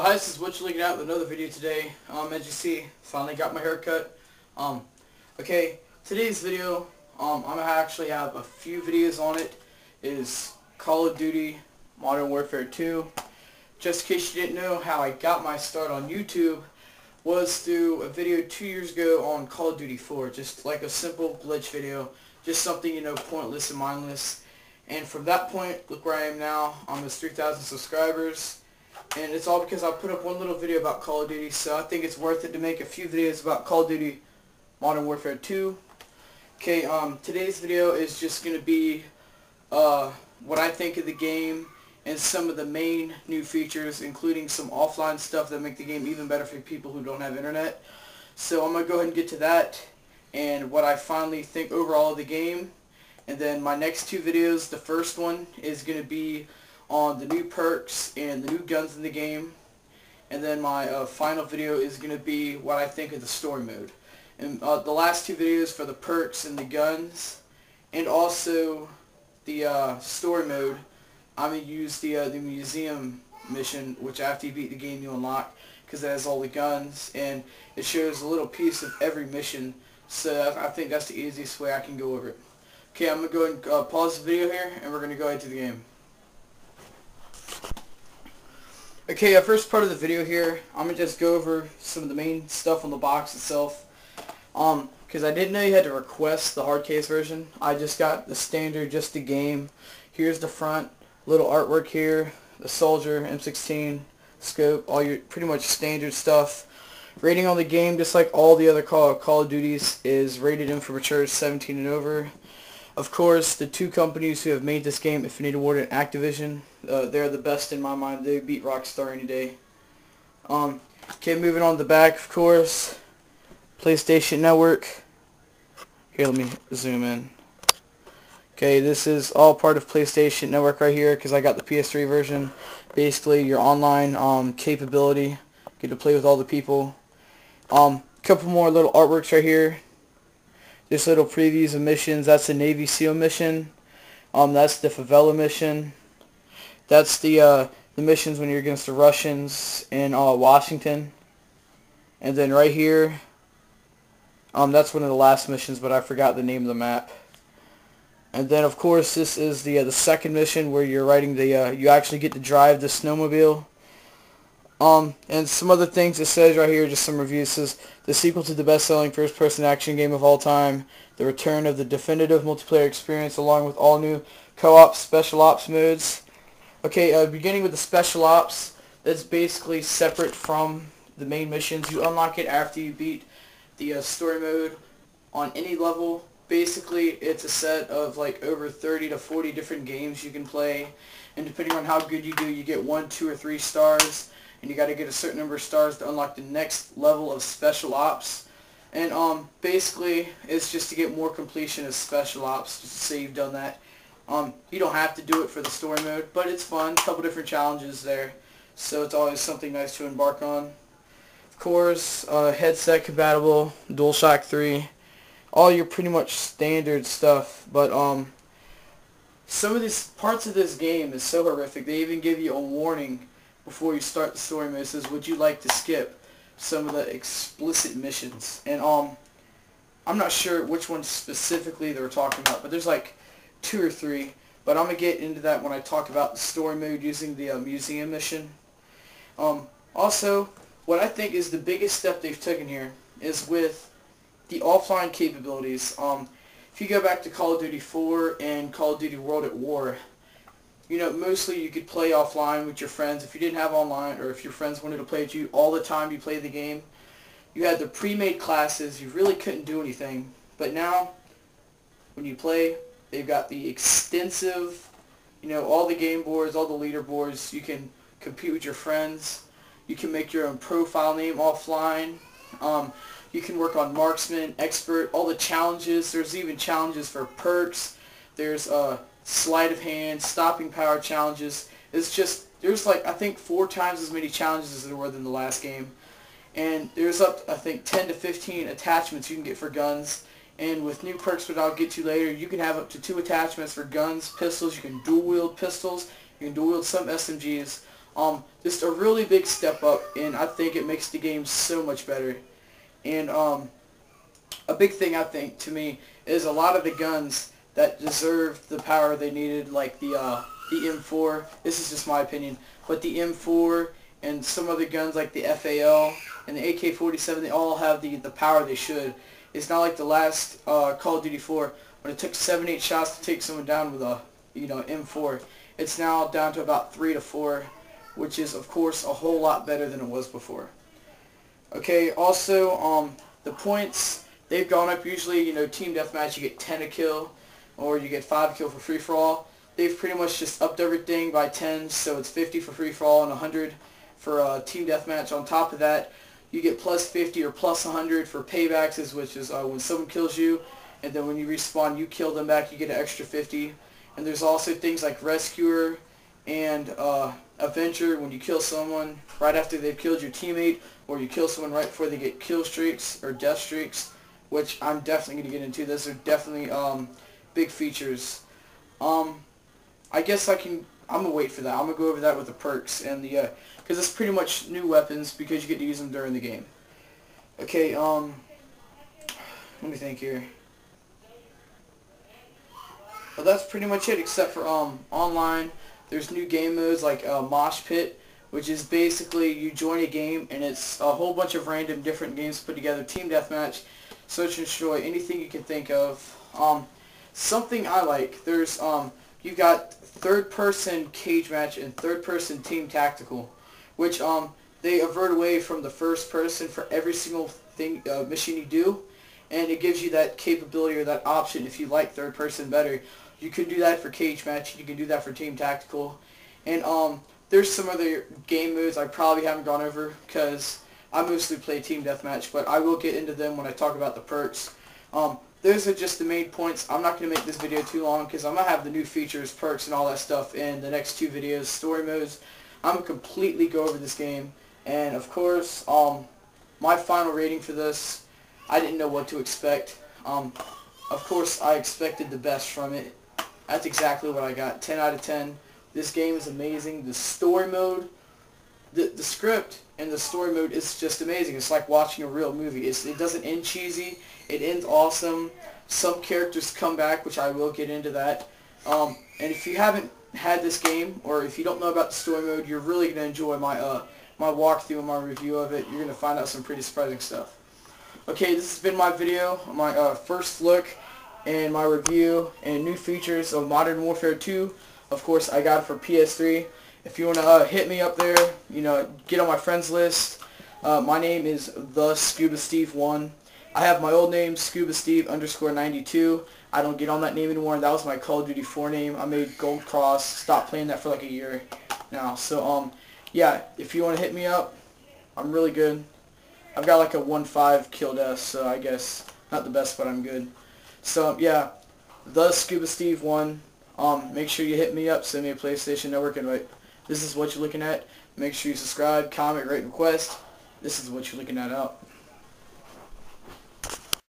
Hi, this is Witch Leaking out with another video today. As you see, finally got my hair cut. Okay, today's video, I'm gonna actually have a few videos on it. Is Call of Duty Modern Warfare 2. Just in case you didn't know, how I got my start on YouTube was through a video 2 years ago on Call of Duty 4. Just like a simple glitch video, just something, you know, pointless and mindless. And from that point, look where I am now, almost 3,000 subscribers. And it's all because I put up one little video about Call of Duty, so I think it's worth it to make a few videos about Call of Duty Modern Warfare 2. Okay, today's video is just going to be what I think of the game and some of the main new features, including some offline stuff that make the game even better for people who don't have internet. So I'm going to go ahead and get to that and what I finally think overall of the game. And then my next two videos, the first one is going to be on the new perks and the new guns in the game, and then my final video is going to be what I think of the story mode. And the last two videos for the perks and the guns and also the story mode, I'm going to use the museum mission, which after you beat the game you unlock, because it has all the guns and it shows a little piece of every mission. So I think that's the easiest way I can go over it. Okay, I'm going to go ahead and pause the video here and we're going to go into the game. Okay, first part of the video here, I'm going to just go over some of the main stuff on the box itself. Because I didn't know you had to request the hard case version. I just got the standard, just the game. Here's the front, little artwork here, the soldier, M16, scope, all your pretty much standard stuff. Rating on the game, just like all the other Call of Duties, is rated M for mature 17 and over. Of course, the two companies who have made this game, Infinity Ward and Activision, they're the best in my mind. They beat Rockstar any day. Okay, moving on to the back, of course. PlayStation Network. Here, let me zoom in. Okay, this is all part of PlayStation Network right here because I got the PS3 version. Basically, your online capability. Get to play with all the people. Couple more little artworks right here. Just little previews of missions. That's the Navy SEAL mission. That's the Favela mission. That's the missions when you're against the Russians in Washington. And then right here, that's one of the last missions, but I forgot the name of the map. And then of course this is the second mission where you're riding the you actually get to drive the snowmobile. And some other things it says right here, just some reviews. It says the sequel to the best-selling first-person action game of all time, the return of the definitive multiplayer experience along with all new co-op special ops modes. Okay, beginning with the special ops, that's basically separate from the main missions. You unlock it after you beat the story mode on any level. Basically, it's a set of like over 30 to 40 different games you can play, and depending on how good you do, you get 1, 2, or 3 stars. And you got to get a certain number of stars to unlock the next level of special ops. And basically it's just to get more completion of special ops, just to say you've done that. You don't have to do it for the story mode, but it's fun. A couple different challenges there, so it's always something nice to embark on. Of course, headset compatible, DualShock 3, all your pretty much standard stuff. But some of these parts of this game is so horrific. They even give you a warning before you start the story mode. It says, would you like to skip some of the explicit missions? And I'm not sure which ones specifically they were talking about, but there's like 2 or 3. But I'm going to get into that when I talk about the story mode using the museum mission. Also, what I think is the biggest step they've taken here is with the offline capabilities. If you go back to Call of Duty 4 and Call of Duty World at War, you know, mostly you could play offline with your friends. If you didn't have online, or if your friends wanted to play with you all the time you played the game, you had the pre-made classes. You really couldn't do anything. But now, when you play, they've got the extensive, you know, all the game boards, all the leaderboards. You can compete with your friends. You can make your own profile name offline. You can work on marksman, expert, all the challenges. There's even challenges for perks. There's sleight of hand, stopping power challenges. It's just, there's like, I think 4 times as many challenges as there were than the last game. And there's up, I think, 10 to 15 attachments you can get for guns. And with new perks, which I'll get to later, you can have up to 2 attachments for guns, pistols. You can dual wield pistols. You can dual wield some SMGs. Just a really big step up, and I think it makes the game so much better. And a big thing I think to me is a lot of the guns that deserved the power they needed, like the M4. This is just my opinion, but the M4 and some other guns like the FAL and the AK-47, they all have the power they should. It's not like the last Call of Duty 4 when it took 7-8 shots to take someone down with a M4. It's now down to about 3 to 4, which is of course a whole lot better than it was before. Okay, also the points, they've gone up. Usually, team deathmatch you get 10 a kill, or you get 5 a kill for free for all. They've pretty much just upped everything by 10, so it's 50 for free for all and 100 for team deathmatch. On top of that, you get plus 50 or plus 100 for paybacks, which is when someone kills you, and then when you respawn, you kill them back, you get an extra 50. And there's also things like Rescuer and Avenger. When you kill someone right after they've killed your teammate, or you kill someone right before they get kill streaks or death streaks, which I'm definitely going to get into. Those are definitely big features. I guess I'm going to wait for that. I'm going to go over that with the perks and the, because it's pretty much new weapons because you get to use them during the game. Okay, let me think here. Well, that's pretty much it, except for online. There's new game modes like Mosh Pit, which is basically you join a game and it's a whole bunch of random different games put together. Team Deathmatch, Search and Destroy, anything you can think of. Something I like, there's you've got third-person cage match and third-person team tactical, which they avert away from the first person for every single thing mission you do, and it gives you that capability or that option if you like third person better. You can do that for cage match, you can do that for team tactical, and there's some other game modes I probably haven't gone over because I mostly play team deathmatch, but I will get into them when I talk about the perks. Those are just the main points. I'm not going to make this video too long because I'm going to have the new features, perks, and all that stuff in the next 2 videos. Story modes, I'm going to completely go over this game. And of course, my final rating for this, I didn't know what to expect. Of course, I expected the best from it. That's exactly what I got. 10 out of 10. This game is amazing. The story mode, the script and the story mode is just amazing. It's like watching a real movie. It doesn't end cheesy. It ends awesome. Some characters come back, which I will get into that. And if you haven't had this game, or if you don't know about the story mode, you're really going to enjoy my my walkthrough and my review of it. You're going to find out some pretty surprising stuff. Okay, this has been my video, my first look and my review and new features of Modern Warfare 2. Of course, I got it for PS3. If you want to hit me up there, get on my friends list. My name is the Scuba Steve 1. I have my old name, Scuba Steve _92. I don't get on that name anymore. That was my Call of Duty 4 name. I made Gold Cross. Stopped playing that for like a year now. So yeah, if you want to hit me up, I'm really good. I've got like a 1.5 kill death, so I guess not the best, but I'm good. So yeah, the Scuba Steve 1. Make sure you hit me up. Send me a PlayStation Network invite. This is what you're looking at. Make sure you subscribe, comment, rate, request. This is what you're looking at out.